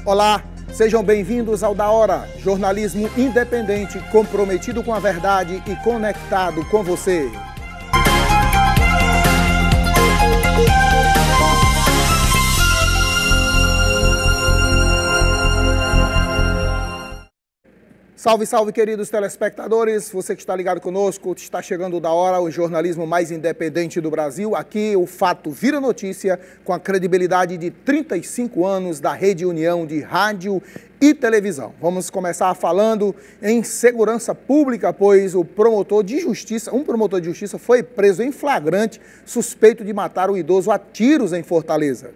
Olá, sejam bem-vindos ao Da Hora, jornalismo independente, comprometido com a verdade e conectado com você. Salve, salve, queridos telespectadores, você que está ligado conosco, está chegando o Da Hora, o jornalismo mais independente do Brasil. Aqui o fato vira notícia com a credibilidade de 35 anos da Rede União de rádio e televisão. Vamos começar falando em segurança pública, pois um promotor de justiça foi preso em flagrante, suspeito de matar o idoso a tiros em Fortaleza.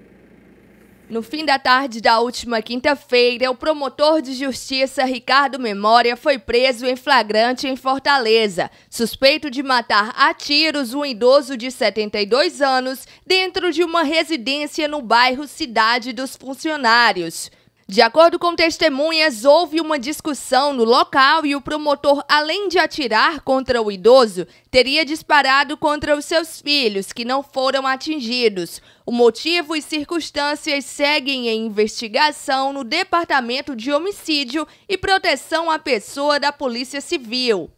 No fim da tarde da última quinta-feira, o promotor de justiça Ricardo Memória foi preso em flagrante em Fortaleza, suspeito de matar a tiros um idoso de 72 anos dentro de uma residência no bairro Cidade dos Funcionários. De acordo com testemunhas, houve uma discussão no local e o promotor, além de atirar contra o idoso, teria disparado contra os seus filhos, que não foram atingidos. O motivo e circunstâncias seguem em investigação no Departamento de Homicídio e Proteção à Pessoa da Polícia Civil.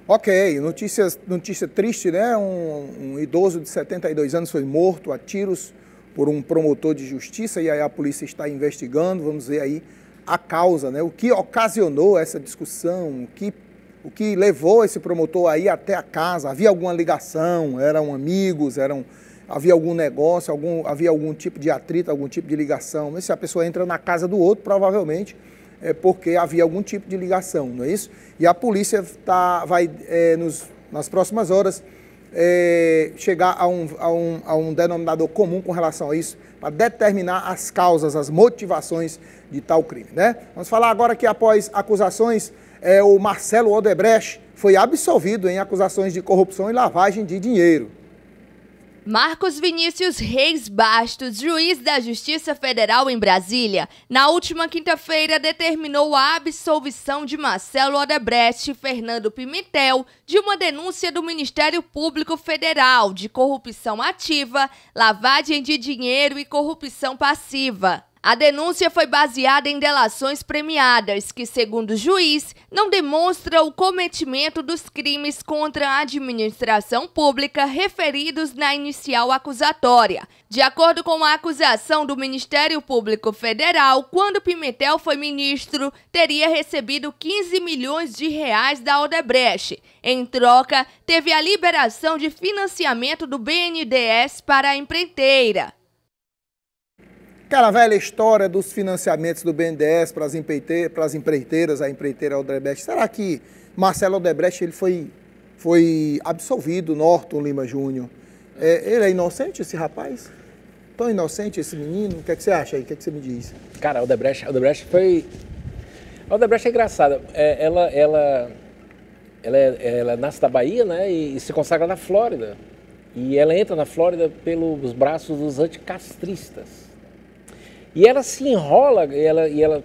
Ok, notícia triste, né? Um idoso de 72 anos foi morto a tiros por um promotor de justiça e aí a polícia está investigando. Vamos ver aí a causa, né? O que ocasionou essa discussão, o que levou esse promotor aí até a casa. Havia alguma ligação, eram amigos, havia algum negócio, havia algum tipo de atrito, algum tipo de ligação. Mas se a pessoa entra na casa do outro, provavelmente é porque havia algum tipo de ligação, não é isso? E a polícia vai nas próximas horas chegar a um denominador comum com relação a isso, para determinar as causas, as motivações de tal crime, né? Vamos falar agora que após acusações, o Marcelo Odebrecht foi absolvido em acusações de corrupção e lavagem de dinheiro. Marcos Vinícius Reis Bastos, juiz da Justiça Federal em Brasília, na última quinta-feira determinou a absolvição de Marcelo Odebrecht e Fernando Pimentel de uma denúncia do Ministério Público Federal de corrupção ativa, lavagem de dinheiro e corrupção passiva. A denúncia foi baseada em delações premiadas que, segundo o juiz, não demonstra o cometimento dos crimes contra a administração pública referidos na inicial acusatória. De acordo com a acusação do Ministério Público Federal, quando Pimentel foi ministro, teria recebido 15 milhões de reais da Odebrecht. Em troca, teve a liberação de financiamento do BNDES para a empreiteira. Aquela velha história dos financiamentos do BNDES para as empreiteiras, a empreiteira Odebrecht. Será que Marcelo Odebrecht ele foi absolvido, Norton Lima Júnior? Ele é inocente, esse rapaz? Tão inocente esse menino? O que é que você acha aí? O que é que você me diz? Cara, a Odebrecht é engraçada. Ela nasce da Bahia, né, e se consagra na Flórida. E ela entra na Flórida pelos braços dos anticastristas. E ela se enrola, ela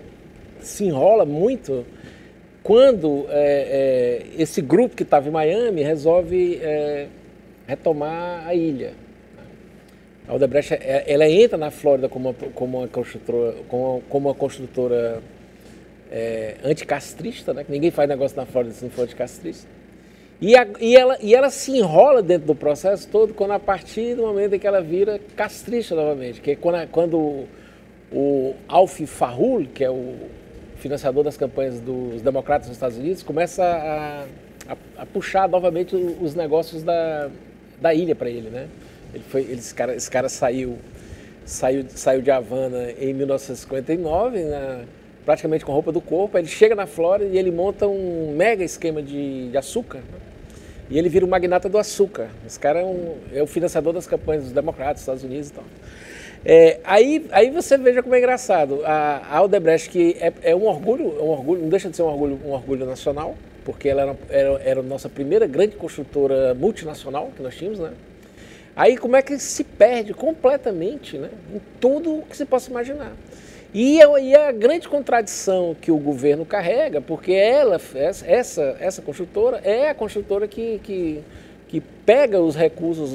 se enrola muito quando esse grupo que estava em Miami resolve retomar a ilha. A Odebrecht, ela entra na Flórida como uma construtora anticastrista, né? Que ninguém faz negócio na Flórida se não for anticastrista. E ela se enrola dentro do processo todo a partir do momento em que ela vira castrista novamente, que é quando o Alf Farhul, que é o financiador das campanhas dos democratas nos Estados Unidos, começa a puxar novamente os negócios da ilha para ele, né? Esse cara saiu de Havana em 1959, praticamente com roupa do corpo. Ele chega na Flórida e ele monta um mega esquema de açúcar, né? E ele vira o magnata do açúcar. Esse cara é o financiador das campanhas dos democratas dos Estados Unidos e tal. Aí você veja como é engraçado. A Odebrecht, que é um orgulho, não deixa de ser um orgulho nacional, porque ela era a nossa primeira grande construtora multinacional que nós tínhamos, né? Aí como é que se perde completamente, né, em tudo o que se possa imaginar. E a grande contradição que o governo carrega, porque essa construtora é a construtora que pega os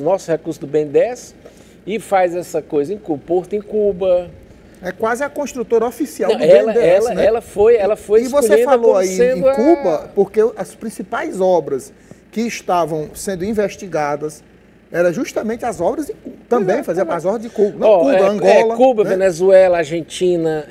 nossos recursos do BNDES, e faz essa coisa em Porto em Cuba, É quase a construtora oficial Não, do BNDES, né? ela foi E você falou aí em sendo Cuba, porque as principais obras que estavam sendo investigadas eram justamente as obras em Cuba. Também fazia as obras de Cuba. Não, Cuba, Angola. Cuba, né? Venezuela, Argentina,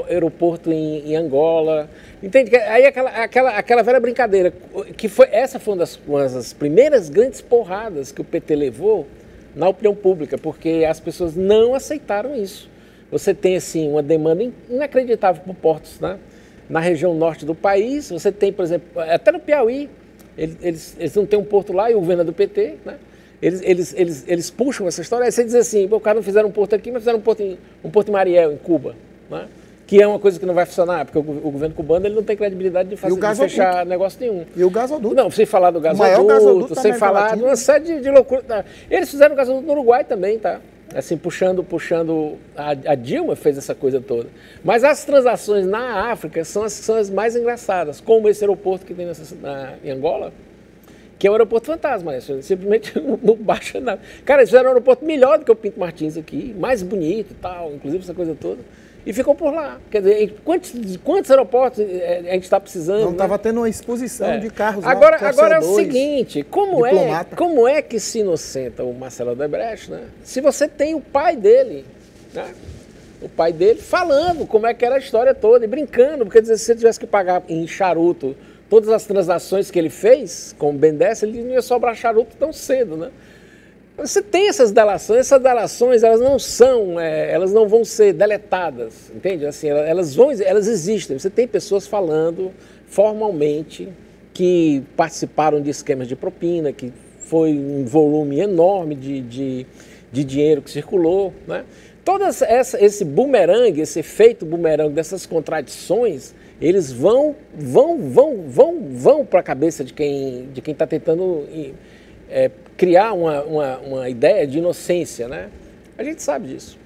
aeroporto em Angola. Entende? Aí aquela velha brincadeira, que essa foi uma das primeiras grandes porradas que o PT levou na opinião pública, porque as pessoas não aceitaram isso. Você tem, assim, uma demanda inacreditável por portos, né? Na região norte do país. Você tem, por exemplo, até no Piauí, eles não têm um porto lá, e o governo é do PT, né? Eles puxam essa história. Aí você diz assim, o cara não fizeram um porto aqui, mas fizeram um porto em Mariel, em Cuba, né? Que é uma coisa que não vai funcionar, porque o governo cubano ele não tem credibilidade de fechar negócio nenhum. E o gasoduto? Não, sem falar do gasoduto, sem falar de uma série de loucura. Tá? Eles fizeram o gasoduto no Uruguai também, tá? Assim, puxando a Dilma fez essa coisa toda. Mas as transações na África são as mais engraçadas, como esse aeroporto que tem em Angola, que é o aeroporto fantasma, né? Simplesmente não baixa nada. Cara, eles fizeram um aeroporto melhor do que o Pinto Martins aqui, mais bonito e tal, inclusive essa coisa toda. E ficou por lá. Quer dizer, quantos aeroportos a gente está precisando? Não estava tendo uma exposição de carros lá. Agora é o seguinte, como é que se inocenta o Marcelo Odebrecht, né? Se você tem o pai dele, né? O pai dele falando como é que era a história toda e brincando, porque dizer, se ele tivesse que pagar em charuto todas as transações que ele fez com o BNDES, ele não ia sobrar charuto tão cedo, né? Você tem essas delações elas não vão ser deletadas, entende? Assim, elas existem. Você tem pessoas falando formalmente que participaram de esquemas de propina, que foi um volume enorme de dinheiro que circulou, né? Todo esse bumerangue, esse efeito bumerangue dessas contradições, eles vão para a cabeça de quem está tentando criar uma ideia de inocência, né? A gente sabe disso.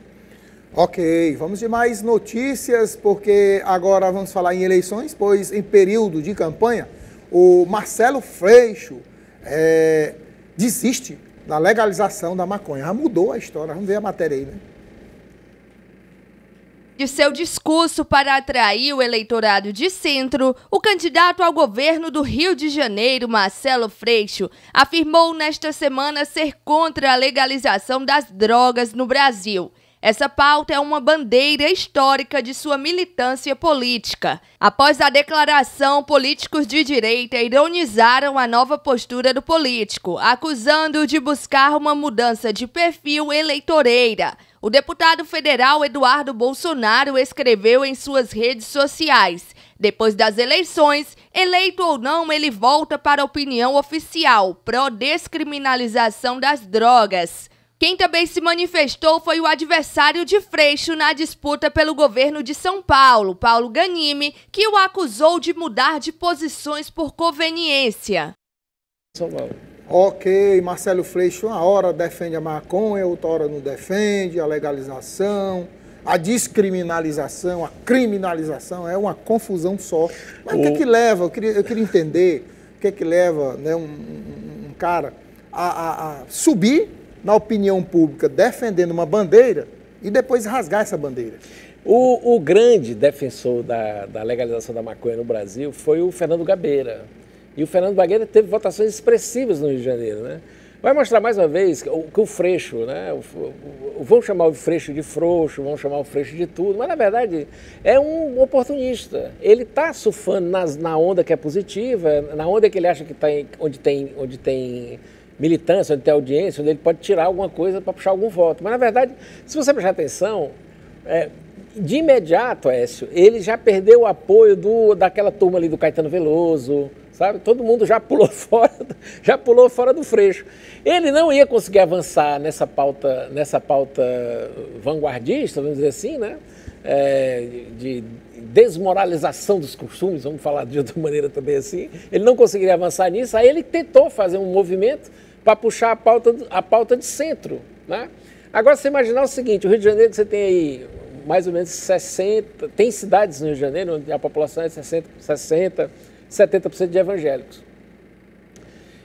Ok, vamos de mais notícias, porque agora vamos falar em eleições, pois em período de campanha, o Marcelo Freixo desiste da legalização da maconha. Já mudou a história, vamos ver a matéria aí, né? De seu discurso para atrair o eleitorado de centro, o candidato ao governo do Rio de Janeiro, Marcelo Freixo, afirmou nesta semana ser contra a legalização das drogas no Brasil. Essa pauta é uma bandeira histórica de sua militância política. Após a declaração, políticos de direita ironizaram a nova postura do político, acusando-o de buscar uma mudança de perfil eleitoreira. O deputado federal Eduardo Bolsonaro escreveu em suas redes sociais: depois das eleições, eleito ou não, ele volta para a opinião oficial, pró-descriminalização das drogas. Quem também se manifestou foi o adversário de Freixo na disputa pelo governo de São Paulo, Paulo Ganimi, que o acusou de mudar de posições por conveniência. São Paulo. Ok, Marcelo Freixo, uma hora defende a maconha, outra hora não defende, a legalização, a descriminalização, a criminalização, é uma confusão só. Mas o que é que leva, eu queria entender, o que é que leva, né, um cara a subir na opinião pública defendendo uma bandeira e depois rasgar essa bandeira? O grande defensor da legalização da maconha no Brasil foi o Fernando Gabeira. E o Fernando Gabeira teve votações expressivas no Rio de Janeiro, né? Vai mostrar mais uma vez que o Freixo, né? Vão chamar o Freixo de frouxo, vão chamar o Freixo de tudo, mas na verdade é um oportunista. Ele está surfando na onda que é positiva, na onda que ele acha que está onde tem militância, onde tem audiência, onde ele pode tirar alguma coisa para puxar algum voto. Mas na verdade, se você prestar atenção, de imediato, Écio, ele já perdeu o apoio daquela turma ali do Caetano Veloso, sabe? Todo mundo já pulou fora do Freixo. Ele não ia conseguir avançar nessa pauta vanguardista, vamos dizer assim, né? De desmoralização dos costumes, vamos falar de outra maneira também assim. Ele não conseguiria avançar nisso, aí ele tentou fazer um movimento para puxar a pauta de centro, né? Agora, você imaginar o seguinte, o Rio de Janeiro, você tem aí mais ou menos 60, tem cidades no Rio de Janeiro onde a população é 60, 70% de evangélicos.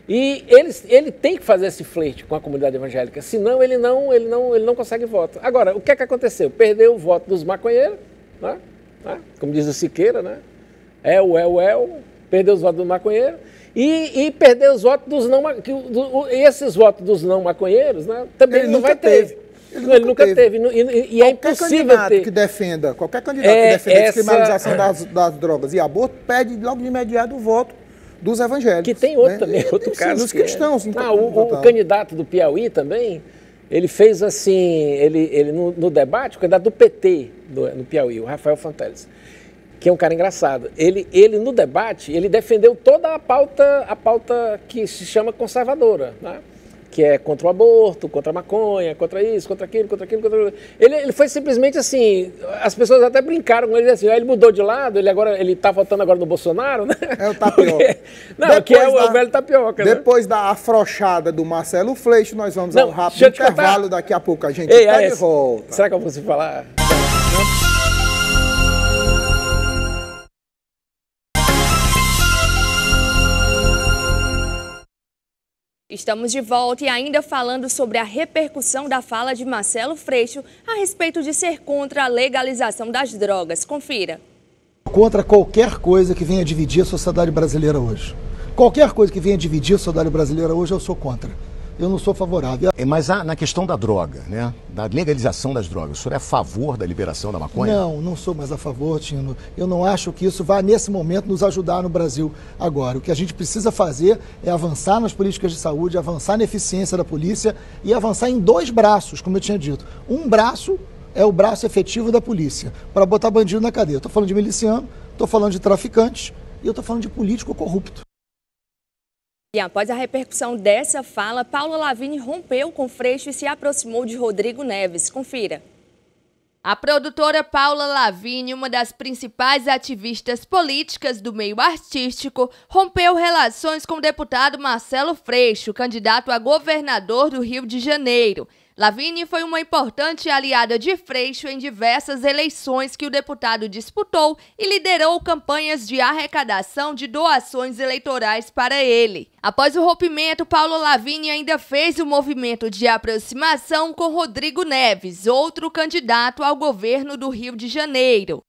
E ele tem que fazer esse flerte com a comunidade evangélica, senão ele não consegue voto. Agora, o que é que aconteceu? Perdeu o voto dos maconheiros, né? Como diz o Siqueira, né? Perdeu os votos dos maconheiros e perdeu os votos dos não maconheiros. Esses votos dos não maconheiros, né, também ele não vai ter. Ele nunca teve. E é impossível ter. Qualquer candidato que defenda a descriminalização das drogas e aborto pede logo de imediato o voto dos evangélicos. Que tem outro também, outro caso. Dos cristãos. O candidato do Piauí também, ele fez assim, ele no debate, o candidato do PT no Piauí, o Rafael Fonteles, que é um cara engraçado. Ele no debate, ele defendeu toda a pauta que se chama conservadora, né? Que é contra o aborto, contra a maconha, contra isso, contra aquilo, contra aquilo, contra... Ele foi simplesmente assim, as pessoas até brincaram com ele assim, ele mudou de lado, ele tá votando agora no Bolsonaro, né? É o tapioca. O velho tapioca, né? Depois da afrouxada do Marcelo Freixo, nós vamos a um rápido intervalo, daqui a pouco a gente tá de volta. Será que eu vou conseguir falar? Estamos de volta e ainda falando sobre a repercussão da fala de Marcelo Freixo a respeito de ser contra a legalização das drogas. Confira. Contra qualquer coisa que venha dividir a sociedade brasileira hoje. Qualquer coisa que venha dividir a sociedade brasileira hoje, eu sou contra. Eu não sou favorável. Mas na questão da droga, né? Da legalização das drogas, o senhor é a favor da liberação da maconha? Não sou mais a favor, Tino. Eu não acho que isso vai, nesse momento, nos ajudar no Brasil agora. O que a gente precisa fazer é avançar nas políticas de saúde, avançar na eficiência da polícia e avançar em dois braços, como eu tinha dito. Um braço é o braço efetivo da polícia, para botar bandido na cadeia. Eu estou falando de miliciano, estou falando de traficantes e eu estou falando de político corrupto. E após a repercussão dessa fala, Paula Lavigne rompeu com Freixo e se aproximou de Rodrigo Neves. Confira. A produtora Paula Lavigne, uma das principais ativistas políticas do meio artístico, rompeu relações com o deputado Marcelo Freixo, candidato a governador do Rio de Janeiro. Lavigne foi uma importante aliada de Freixo em diversas eleições que o deputado disputou e liderou campanhas de arrecadação de doações eleitorais para ele. Após o rompimento, Paula Lavigne ainda fez o movimento de aproximação com Rodrigo Neves, outro candidato ao governo do Rio de Janeiro.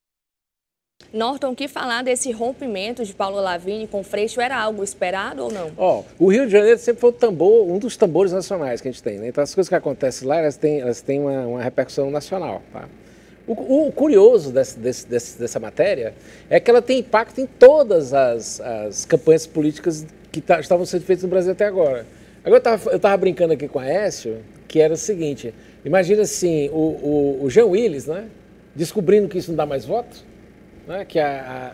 Norton, o que falar desse rompimento de Paula Lavigne com Freixo? Era algo esperado ou não? O Rio de Janeiro sempre foi um dos tambores nacionais que a gente tem, né? Então as coisas que acontecem lá, elas têm uma repercussão nacional, tá? O curioso dessa matéria é que ela tem impacto em todas as campanhas políticas que estavam sendo feitas no Brasil até agora. Agora eu estava brincando aqui com a Aécio, que era o seguinte, imagina assim, o Jean Willis, né? Descobrindo que isso não dá mais voto, né? Que a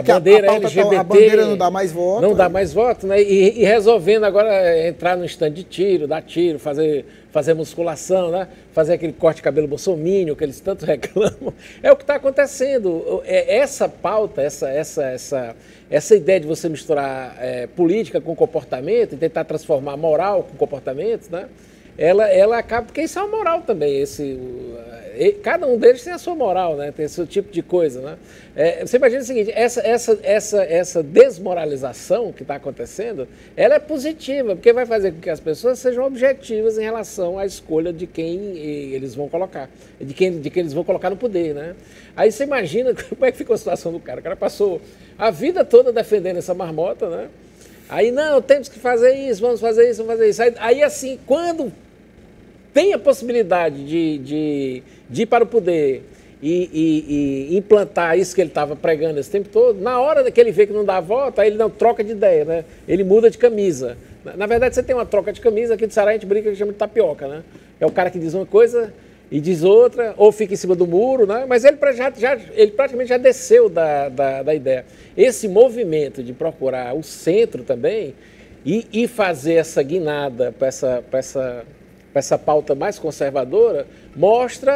bandeira LGBT... A bandeira não dá mais voto. Não dá mais voto, né? E resolvendo agora entrar no stand de tiro, dar tiro, fazer musculação, né? Fazer aquele corte de cabelo bolsominion que eles tanto reclamam. É o que está acontecendo. Essa pauta, essa ideia de você misturar política com comportamento e tentar transformar moral com comportamento, né? Ela acaba, porque isso é uma moral também, cada um deles tem a sua moral, né? Tem o seu tipo de coisa, né? Você imagina o seguinte, essa desmoralização que está acontecendo, ela é positiva, porque vai fazer com que as pessoas sejam objetivas em relação à escolha de quem eles vão colocar, de quem eles vão colocar no poder, né? Aí você imagina como é que ficou a situação do cara. O cara passou a vida toda defendendo essa marmota, né? Aí, não, temos que fazer isso, vamos fazer isso, vamos fazer isso. Aí assim, quando tem a possibilidade de ir para o poder e implantar isso que ele estava pregando esse tempo todo, na hora que ele vê que não dá voto, aí ele não troca de ideia, né? Ele muda de camisa. Na verdade, você tem uma troca de camisa, aqui de Ceará a gente brinca que chama de tapioca, né? É o cara que diz uma coisa e diz outra, ou fica em cima do muro, né? Mas ele praticamente já desceu da ideia. Esse movimento de procurar o centro também e fazer essa guinada para essa pauta mais conservadora,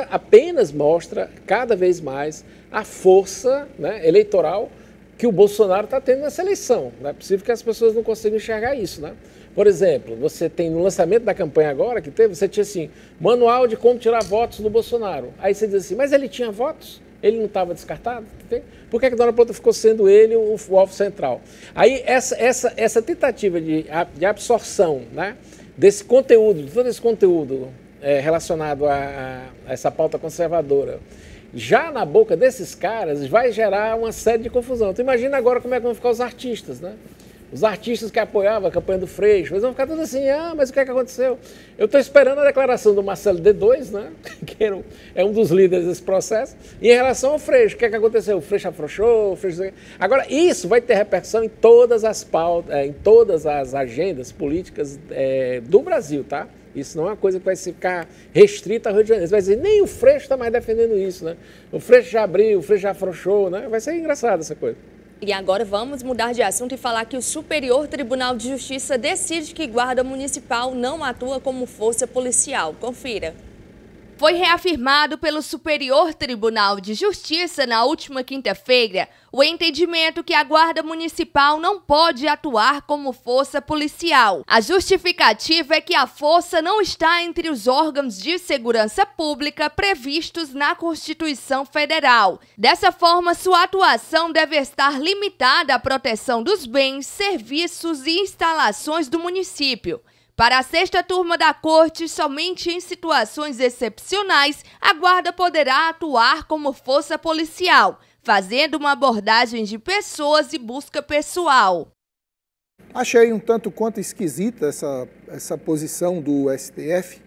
apenas mostra cada vez mais a força, né, eleitoral que o Bolsonaro está tendo nessa eleição. Não é possível que as pessoas não consigam enxergar isso, né? Por exemplo, você tem no lançamento da campanha agora que teve, você tinha assim, manual de como tirar votos do Bolsonaro. Aí você diz assim, mas ele tinha votos? Ele não estava descartado? Por que a Dona Planta ficou sendo ele o alvo central? Aí essa tentativa de absorção, né, desse conteúdo, de todo esse conteúdo relacionado a essa pauta conservadora, já na boca desses caras, vai gerar uma série de confusão. Então imagina agora como é que vão ficar os artistas, né? Os artistas que apoiavam a campanha do Freixo, eles vão ficar todos assim, mas o que é que aconteceu? Eu estou esperando a declaração do Marcelo D2, né, que é um dos líderes desse processo, e em relação ao Freixo, o que é que aconteceu? O Freixo afrouxou, o Freixo... Agora, isso vai ter repercussão em todas as pautas, em todas as agendas políticas do Brasil, tá? Isso não é uma coisa que vai ficar restrita ao Rio de Janeiro. Você vai dizer, nem o Freixo está mais defendendo isso, né? O Freixo já abriu, o Freixo já afrouxou, né? Vai ser engraçado essa coisa. E agora vamos mudar de assunto e falar que o Superior Tribunal de Justiça decide que Guarda Municipal não atua como força policial. Confira. Foi reafirmado pelo Superior Tribunal de Justiça na última quinta-feira o entendimento que a Guarda Municipal não pode atuar como força policial. A justificativa é que a força não está entre os órgãos de segurança pública previstos na Constituição Federal. Dessa forma, sua atuação deve estar limitada à proteção dos bens, serviços e instalações do município. Para a sexta turma da Corte, somente em situações excepcionais, a Guarda poderá atuar como força policial, fazendo uma abordagem de pessoas e busca pessoal. Achei um tanto quanto esquisita essa posição do STF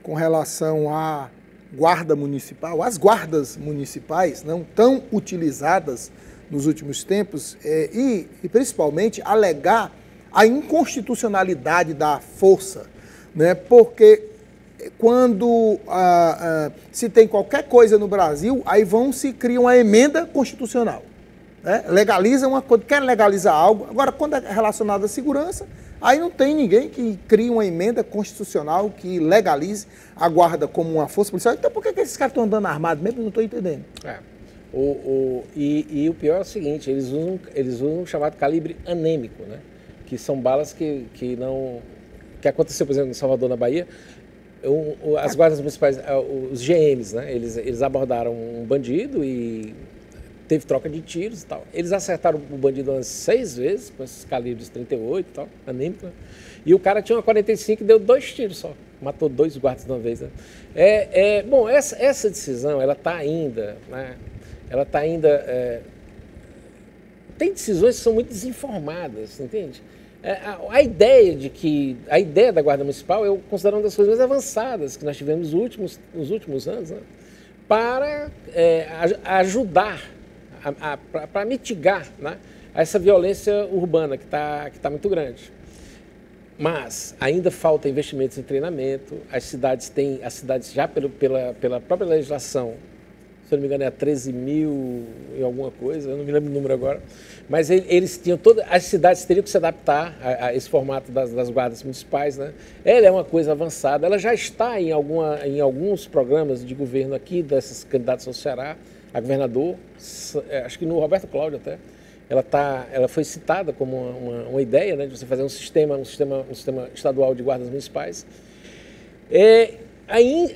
com relação à Guarda Municipal, as guardas municipais não tão utilizadas nos últimos tempos e principalmente alegar a inconstitucionalidade da força, né? Porque quando se tem qualquer coisa no Brasil, aí se cria uma emenda constitucional, né? Legaliza uma coisa, quer legalizar algo, agora quando é relacionado à segurança, aí não tem ninguém que crie uma emenda constitucional que legalize a guarda como uma força policial. Então por que esses caras estão andando armados mesmo? Não estou entendendo. E o pior é o seguinte, eles usam o chamado calibre anêmico, né? Que são balas que aconteceu, por exemplo, em Salvador, na Bahia, as guardas municipais, os GMs, né, eles abordaram um bandido e teve troca de tiros e tal. Eles acertaram o bandido umas 6 vezes, com esses calibres 38 e tal, anêmico, né? E o cara tinha uma 45 e deu 2 tiros só, matou 2 guardas de uma vez, né? Bom, essa decisão, ela está ainda, né, tem decisões que são muito desinformadas, entende? A ideia da Guarda Municipal eu considero uma das coisas mais avançadas que nós tivemos nos últimos anos, né, para ajudar, para mitigar, né, essa violência urbana que tá muito grande. Mas ainda falta investimentos em treinamento, as cidades já pela própria legislação, se eu não me engano, 13 mil e alguma coisa, eu não me lembro o número agora, mas eles tinham as cidades teriam que se adaptar a esse formato das guardas municipais, né? Ela é uma coisa avançada, ela já está em alguns programas de governo aqui, desses candidatos ao Ceará, a governador, acho que no Roberto Cláudio até, ela foi citada como uma ideia, né, de você fazer um sistema estadual de guardas municipais. Aí,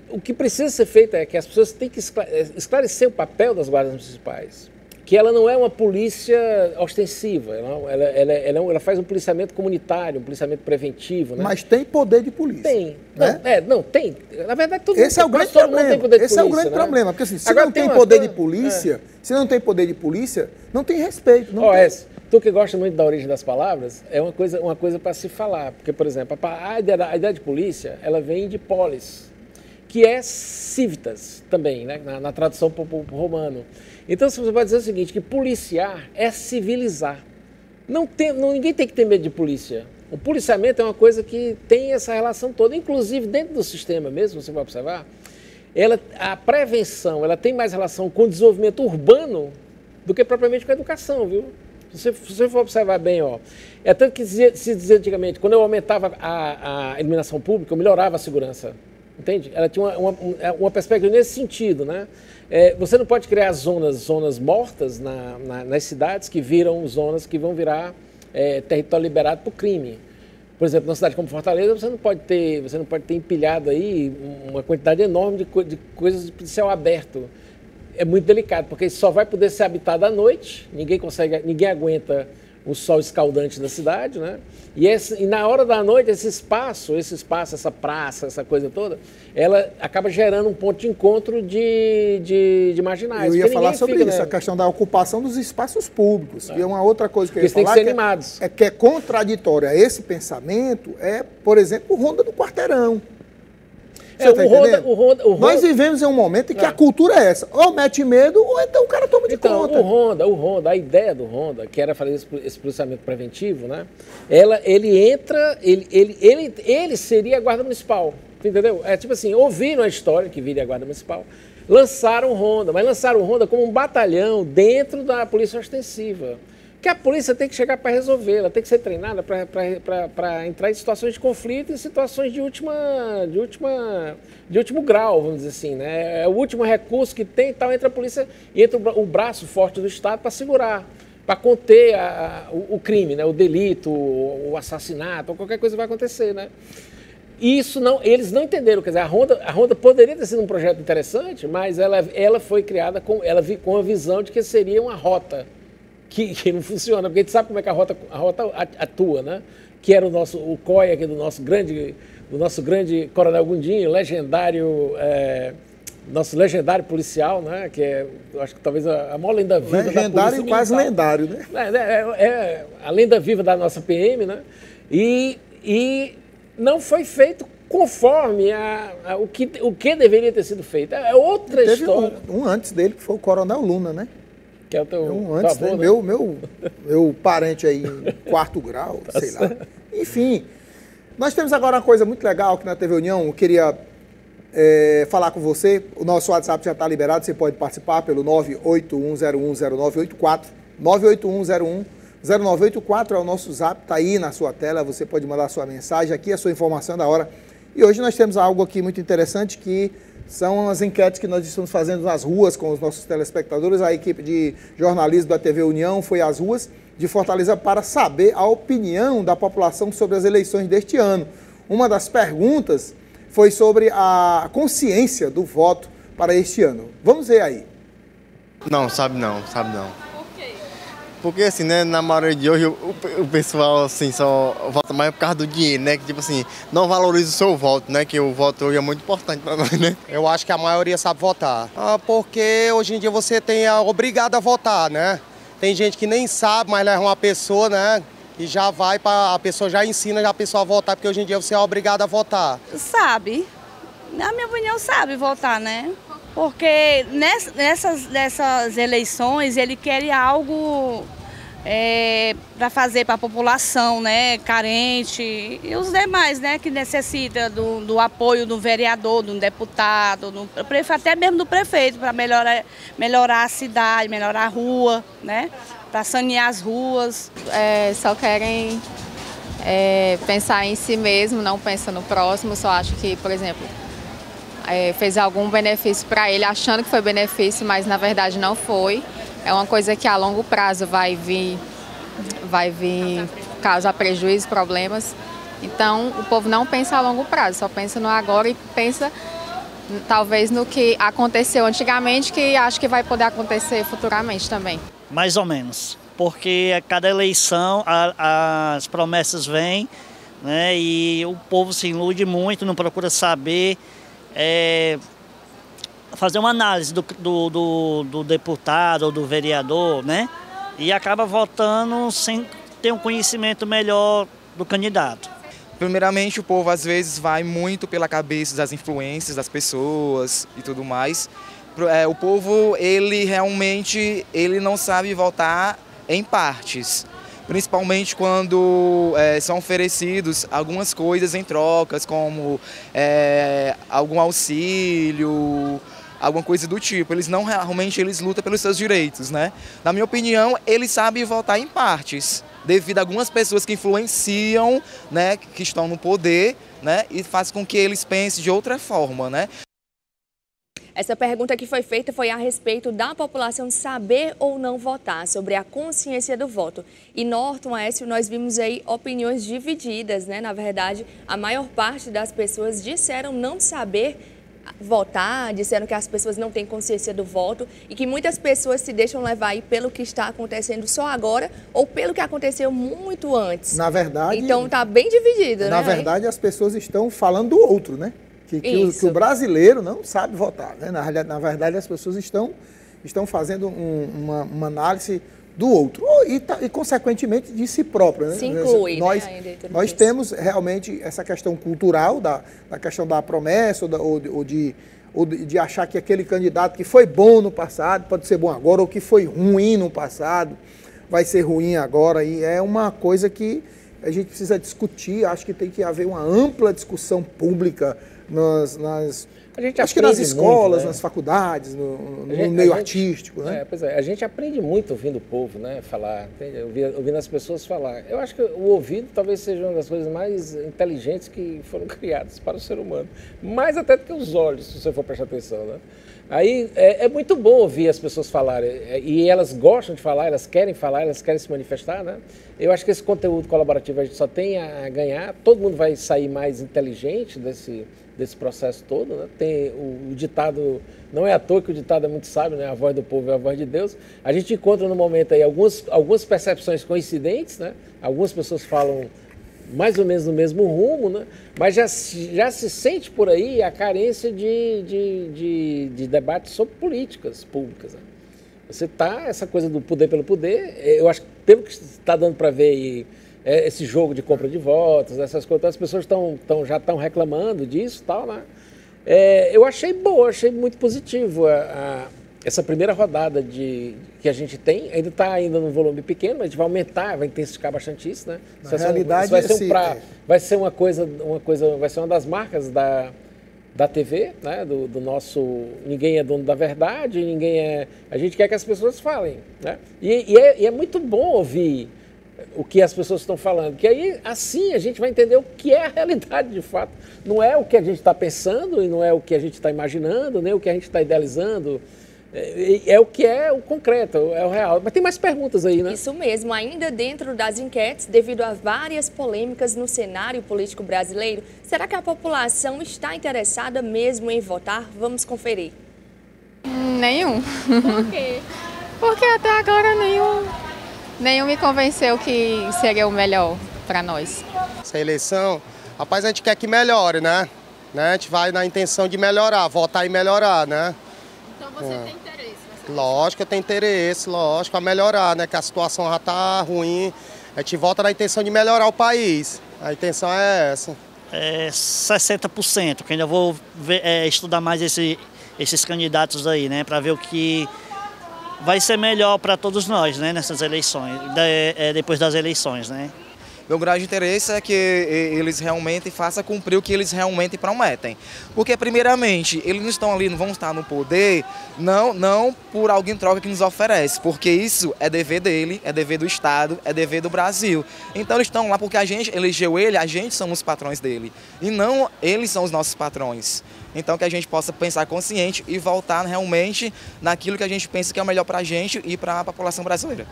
o que precisa ser feito é que as pessoas têm que esclarecer o papel das guardas municipais, que ela não é uma polícia ostensiva, ela faz um policiamento comunitário, um policiamento preventivo, né? Mas tem poder de polícia. Tem. Né? Tem. Na verdade, todo mundo tem poder de polícia. Esse é o grande problema, porque assim, se não tem poder de polícia, não tem respeito. Tu que gosta muito da origem das palavras, é uma coisa para se falar. Porque, por exemplo, a ideia de polícia, ela vem de polis, que é civitas também, né? Na tradução para o romano. Então, você pode dizer o seguinte, que policiar é civilizar. Ninguém tem que ter medo de polícia. O policiamento é uma coisa que tem essa relação toda, inclusive dentro do sistema mesmo, você vai observar, a prevenção ela tem mais relação com o desenvolvimento urbano do que propriamente com a educação, viu? Se você for observar bem, é tanto que se dizia antigamente, quando eu aumentava a iluminação pública, eu melhorava a segurança, entende? Ela tinha uma perspectiva nesse sentido, né? Você não pode criar zonas mortas nas cidades que viram zonas que vão virar território liberado para o crime. Por exemplo, numa cidade como Fortaleza, você não pode ter empilhado aí uma quantidade enorme de coisas de céu aberto. é muito delicado, porque só vai poder ser habitado à noite, ninguém aguenta o sol escaldante da cidade, né? E na hora da noite, esse espaço, essa praça, essa coisa toda, ela acaba gerando um ponto de encontro de marginais. Eu ia falar sobre isso, a questão da ocupação dos espaços públicos. E uma outra coisa que eu ia falar tem que ser animados. Que é contraditória a esse pensamento, por exemplo, o Ronda do Quarteirão. O Ronda... Nós vivemos em um momento em que a cultura é essa. Ou mete medo, ou então o cara toma de conta. O Ronda, a ideia do Ronda, que era fazer esse policiamento preventivo, né? Ele seria a guarda municipal, entendeu? É tipo assim, ouviram a história que viria a guarda municipal, lançaram o Ronda, mas lançaram o Ronda como um batalhão dentro da polícia ostensiva. Que a polícia tem que chegar para resolver, ela tem que ser treinada para entrar em situações de conflito, em situações de último grau, vamos dizer assim, né? É o último recurso que tem, tal, entra a polícia e entra o braço forte do Estado para segurar, para conter o crime, né? O delito, o assassinato, ou qualquer coisa que vai acontecer, né? Isso não, eles não entenderam, quer dizer, a Ronda poderia ter sido um projeto interessante, mas ela foi criada com a visão de que seria uma rota que não funciona, porque a gente sabe como é que a rota atua, né? Que era o COI aqui do nosso grande Coronel Gundinho, nosso legendário policial, né? Que eu acho que talvez a maior lenda viva da polícia militar. Legendário e quase lendário, né? É a lenda viva da nossa PM, né? E não foi feito conforme o que deveria ter sido feito. É outra história. Teve um antes dele, que foi o Coronel Luna, né? Que é o teu antes, avô, né? Meu parente aí em 4º grau, sei lá. Enfim, nós temos agora uma coisa muito legal aqui na TV União. Eu queria falar com você. O nosso WhatsApp já está liberado, você pode participar pelo 981010984. 981010984 é o nosso zap, está aí na sua tela, você pode mandar sua mensagem, aqui a sua informação da hora. E hoje nós temos algo aqui muito interessante, que são as enquetes que nós estamos fazendo nas ruas com os nossos telespectadores. A equipe de jornalismo da TV União foi às ruas de Fortaleza para saber a opinião da população sobre as eleições deste ano. Uma das perguntas foi sobre a consciência do voto para este ano. Vamos ver aí. Não, sabe não. Por quê? Porque assim, né, na maioria de hoje o pessoal assim só vota mais por causa do dinheiro, né? Que tipo assim, não valoriza o seu voto, né? Que o voto hoje é muito importante para nós, né? Eu acho que a maioria sabe votar. Porque hoje em dia você tem obrigado a votar, né? Tem gente que nem sabe, mas leva uma pessoa, né? E já vai para a pessoa já ensina a pessoa a votar, porque hoje em dia você é obrigado a votar. Sabe. Na minha opinião, sabe votar, né? Porque nessas eleições ele quer algo para fazer para a população, né, carente, e os demais, né, que necessita do apoio do vereador, do deputado, até mesmo do prefeito, para melhorar a cidade, melhorar a rua, né, para sanear as ruas. Só querem pensar em si mesmo, não pensa no próximo, só acho que, por exemplo, fez algum benefício para ele, achando que foi benefício, mas na verdade não foi. É uma coisa que a longo prazo vai vir causar prejuízos, problemas. Então, o povo não pensa a longo prazo, só pensa no agora e pensa talvez no que aconteceu antigamente, que acho que vai poder acontecer futuramente também. Mais ou menos, porque a cada eleição as promessas vêm, né, e o povo se ilude muito, não procura saber, fazer uma análise do deputado ou do vereador, né? E acaba votando sem ter um conhecimento melhor do candidato. Primeiramente, o povo às vezes vai muito pela cabeça das influências das pessoas e tudo mais. O povo, ele realmente não sabe votar em partes. Principalmente quando são oferecidos algumas coisas em trocas, como algum auxílio, alguma coisa do tipo. Eles não realmente lutam pelos seus direitos, né? Na minha opinião, eles sabem votar em partes, devido a algumas pessoas que influenciam, né, que estão no poder, né, e faz com que eles pensem de outra forma, né? Essa pergunta que foi feita foi a respeito da população saber ou não votar, sobre a consciência do voto. E Norton, Aécio, nós vimos aí opiniões divididas, né? Na verdade, a maior parte das pessoas disseram não saber votar, disseram que as pessoas não têm consciência do voto e que muitas pessoas se deixam levar aí pelo que está acontecendo só agora ou pelo que aconteceu muito antes. Na verdade... Então tá bem dividido, né? Na verdade, as pessoas estão falando do outro, né? Que o brasileiro não sabe votar, né? Na verdade, as pessoas estão fazendo uma análise do outro e, consequentemente, de si próprio. Né? Se inclui, nós temos realmente essa questão cultural, da questão da promessa ou de achar que aquele candidato que foi bom no passado pode ser bom agora, ou que foi ruim no passado vai ser ruim agora. E é uma coisa que a gente precisa discutir. Acho que tem que haver uma ampla discussão pública acho que nas escolas, muito, né? Nas faculdades, no meio artístico, né? Pois é, a gente aprende muito ouvindo o povo, né, falar, ouvindo as pessoas falar. Eu acho que o ouvido talvez seja uma das coisas mais inteligentes que foram criadas para o ser humano, mais até do que os olhos, se você for prestar atenção, né? Aí é muito bom ouvir as pessoas falarem, e elas gostam de falar, elas querem se manifestar, né? Eu acho que esse conteúdo colaborativo a gente só tem a ganhar, todo mundo vai sair mais inteligente desse processo todo, né? Tem o ditado, não é à toa que o ditado é muito sábio, né? A voz do povo é a voz de Deus. A gente encontra no momento aí algumas percepções coincidentes, né? Algumas pessoas falam mais ou menos no mesmo rumo, né? Mas já se sente por aí a carência de debate sobre políticas públicas, né? Você essa coisa do poder pelo poder, eu acho que pelo que está dando para ver aí, esse jogo de compra de votos, essas coisas, as pessoas já estão reclamando disso e tal, né? Eu achei boa, achei muito positivo essa primeira rodada que a gente tem. Ainda está num volume pequeno, mas a gente vai aumentar, vai intensificar bastante isso, né? Na realidade, vai ser uma coisa, vai ser uma das marcas da TV, né? Do nosso, ninguém é dono da verdade, a gente quer que as pessoas falem, né? E é muito bom ouvir o que as pessoas estão falando, que aí assim a gente vai entender o que é a realidade de fato. Não é o que a gente está pensando e não é o que a gente está imaginando, nem o que a gente está idealizando. É o que é o concreto, é o real. Mas tem mais perguntas aí, né? Isso mesmo. Ainda dentro das enquetes, devido a várias polêmicas no cenário político brasileiro, será que a população está interessada mesmo em votar? Vamos conferir. Nenhum. Por quê? Porque até agora nenhum me convenceu que seria o melhor para nós. Essa eleição, rapaz, a gente quer que melhore, né? A gente vai na intenção de melhorar, votar e melhorar, né? Então você tem interesse? Lógico que eu tenho interesse, lógico, a melhorar, né? Que a situação já está ruim. A gente vota na intenção de melhorar o país. A intenção é essa. 60%, que ainda vou estudar mais esses candidatos aí, né? Para ver o que vai ser melhor para todos nós, né? Nessas eleições, depois das eleições, né? Meu grande interesse é que eles realmente façam cumprir o que eles realmente prometem. Porque, primeiramente, eles não estão ali, não vão estar no poder, não por alguém em troca que nos oferece, porque isso é dever dele, é dever do Estado, é dever do Brasil. Então eles estão lá porque a gente elegeu ele, a gente somos os patrões dele, e não eles são os nossos patrões. Então que a gente possa pensar consciente e voltar realmente naquilo que a gente pensa que é o melhor para a gente e para a população brasileira.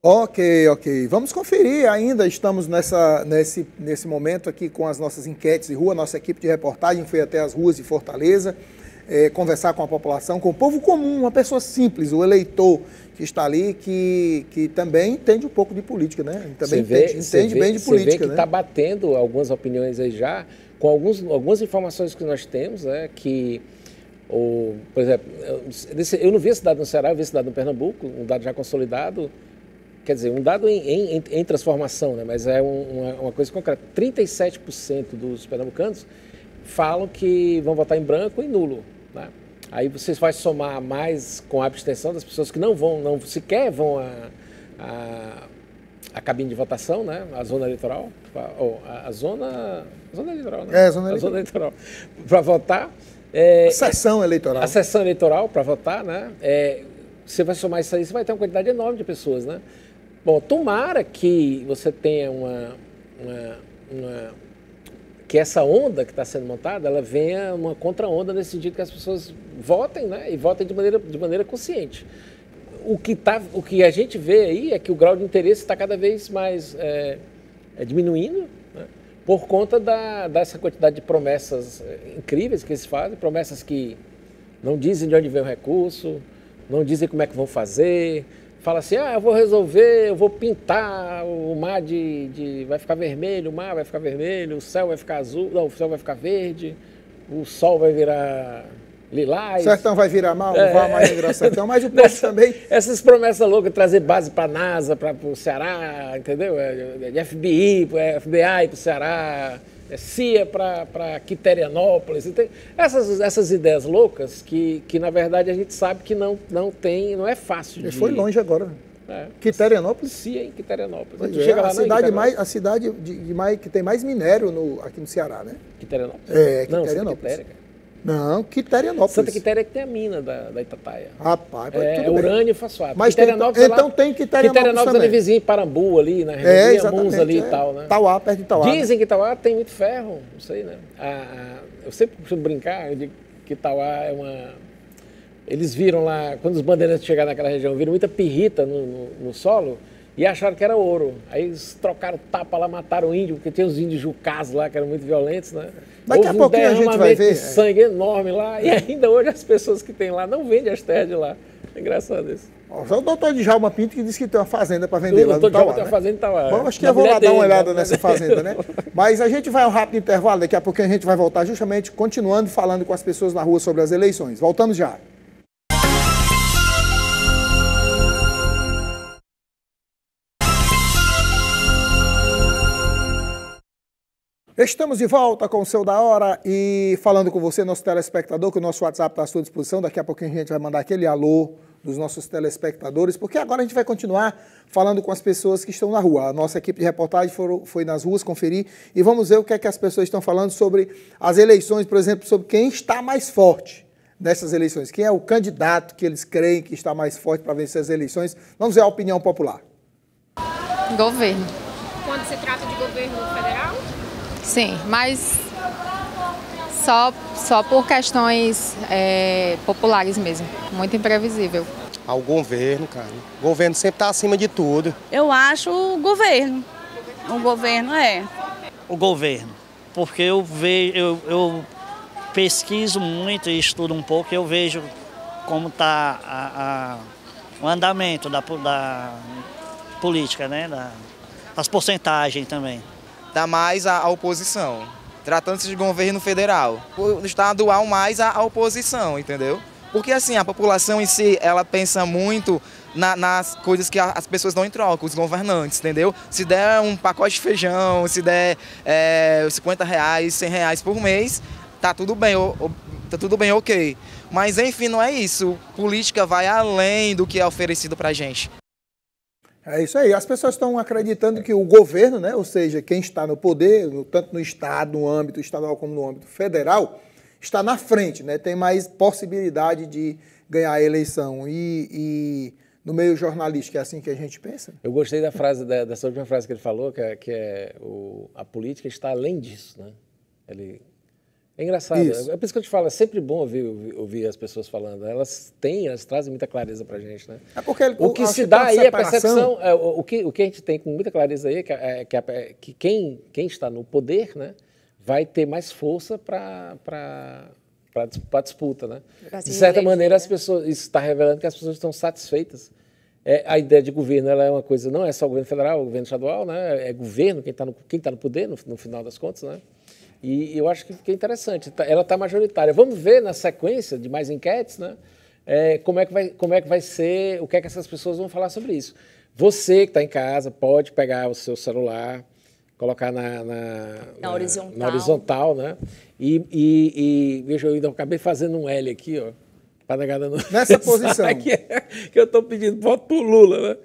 Ok. Vamos conferir ainda, estamos nesse momento aqui com as nossas enquetes de rua, nossa equipe de reportagem foi até as ruas de Fortaleza, conversar com a população, com o povo comum, uma pessoa simples, o eleitor que está ali, que também entende um pouco de política, né? Também entende bem de política. Você vê que está né? batendo algumas opiniões aí já, com algumas informações que nós temos, né? Que, por exemplo, eu não vi esse dado no Ceará, eu vi esse dado no Pernambuco, um dado já consolidado. Quer dizer, um dado em transformação, né? Mas é uma coisa concreta. 37% dos pernambucanos falam que vão votar em branco e nulo, né? Aí você vai somar mais com a abstenção das pessoas que não sequer vão à cabine de votação, né? A zona eleitoral, a zona eleitoral, né? A zona eleitoral para votar. A sessão eleitoral. A sessão eleitoral para votar, né? Você vai somar isso aí, você vai ter uma quantidade enorme de pessoas, né? Bom, tomara que você tenha que essa onda que está sendo montada, ela venha uma contra-onda nesse sentido que as pessoas votem, né? E votem de maneira consciente. O que a gente vê aí é que o grau de interesse está cada vez mais diminuindo, né? por conta dessa quantidade de promessas incríveis que eles fazem, promessas que não dizem de onde vem o recurso, não dizem como é que vão fazer. Fala assim, eu vou resolver, eu vou pintar o mar vai ficar vermelho, o mar vai ficar vermelho, o céu vai ficar azul, não, o céu vai ficar verde, o sol vai virar lilás. Sertão vai virar mal, não vai mais virar sertão, mas o povo também... Essas promessas loucas, trazer base para a NASA, para o Ceará, entendeu? De FBI, FBI para o Ceará, CIA para Quiterianópolis. Essas ideias loucas que, na verdade, a gente sabe que não é fácil. Ele foi longe agora. Quiterianópolis? CIA em Quiterianópolis. Chega lá, a cidade que tem mais minério aqui no Ceará, né? Quiterianópolis? Quiterianópolis. Não, Quiterianópolis. Santa Quitéria que tem a mina da Itataia. Rapaz, urânio e fosfato. Mas então tem Quiterianópolis Quiterianópolis também. Ali vizinho em Parambu, ali, na região Muns ali e tal, né? Tauá, perto de Tauá. Dizem que Tauá tem muito ferro, não sei, né? Eu sempre costumo brincar, eu digo que Tauá é uma... Eles viram lá, quando os bandeirantes chegaram naquela região, viram muita pirrita no solo e acharam que era ouro. Aí eles trocaram tapa lá, mataram o índio, porque tinha os índios jucás lá, que eram muito violentos, né? Daqui a pouquinho a gente vai ver. De sangue enorme lá, e ainda hoje as pessoas que tem lá não vendem as terras de lá. É engraçado isso. Só o doutor Djalma Pinto que disse que tem uma fazenda para vender lá no Tauá. O doutor Djalma tem uma fazenda em Tauá. Bom, acho que eu vou lá dar uma olhada nessa fazenda, né? Mas a gente vai a um rápido intervalo, daqui a pouquinho a gente vai voltar justamente continuando falando com as pessoas na rua sobre as eleições. Voltamos já. Estamos de volta com o Seu da Hora e falando com você, nosso telespectador, que o nosso WhatsApp está à sua disposição. Daqui a pouquinho a gente vai mandar aquele alô dos nossos telespectadores, porque agora a gente vai continuar falando com as pessoas que estão na rua. A nossa equipe de reportagem foi nas ruas conferir e vamos ver o que é que as pessoas estão falando sobre as eleições, por exemplo, sobre quem está mais forte nessas eleições. Quem é o candidato que eles creem que está mais forte para vencer as eleições. Vamos ver a opinião popular. Governo. Quando se trata de governo federal? Sim, mas só por questões populares mesmo, muito imprevisível. Ao governo, cara. O governo sempre está acima de tudo. Eu acho o governo. O governo O governo, porque eu pesquiso muito e estudo um pouco e eu vejo como está o andamento da política, né? As porcentagens também. Dá mais a oposição, tratando-se de governo federal. O estadual mais a oposição, entendeu? Porque assim, a população em si, ela pensa muito nas coisas que as pessoas dão em troca, os governantes, entendeu? Se der um pacote de feijão, se der R$50, R$100 por mês, tá tudo bem, ok. Mas enfim, não é isso. Política vai além do que é oferecido pra gente. É isso aí. As pessoas estão acreditando que o governo, né, ou seja, quem está no poder, tanto no Estado, no âmbito estadual como no âmbito federal, está na frente, né, tem mais possibilidade de ganhar a eleição. E no meio jornalístico é assim que a gente pensa? Eu gostei dessa última frase que ele falou, a política está além disso, né? É engraçado. Isso. É por isso que eu te falo, é sempre bom ouvir as pessoas falando. Elas trazem muita clareza pra gente, né? É porque o que se dá aí, a percepção, o que a gente tem com muita clareza aí, é que quem está no poder, né, vai ter mais força para a disputa, né? De certa maneira, as pessoas, isso está revelando que as pessoas estão satisfeitas. A ideia de governo, ela é uma coisa, não é só o governo federal, o governo estadual, né? É governo, quem está no poder, no final das contas, né? E eu acho que é interessante, ela está majoritária. Vamos ver na sequência de mais enquetes, né, como é que vai ser, o que é que essas pessoas vão falar sobre isso. Você que está em casa pode pegar o seu celular, colocar na horizontal, né? E veja, eu ainda acabei fazendo um L aqui, ó, para negada não. Nessa posição. Que eu estou pedindo voto pro Lula, né?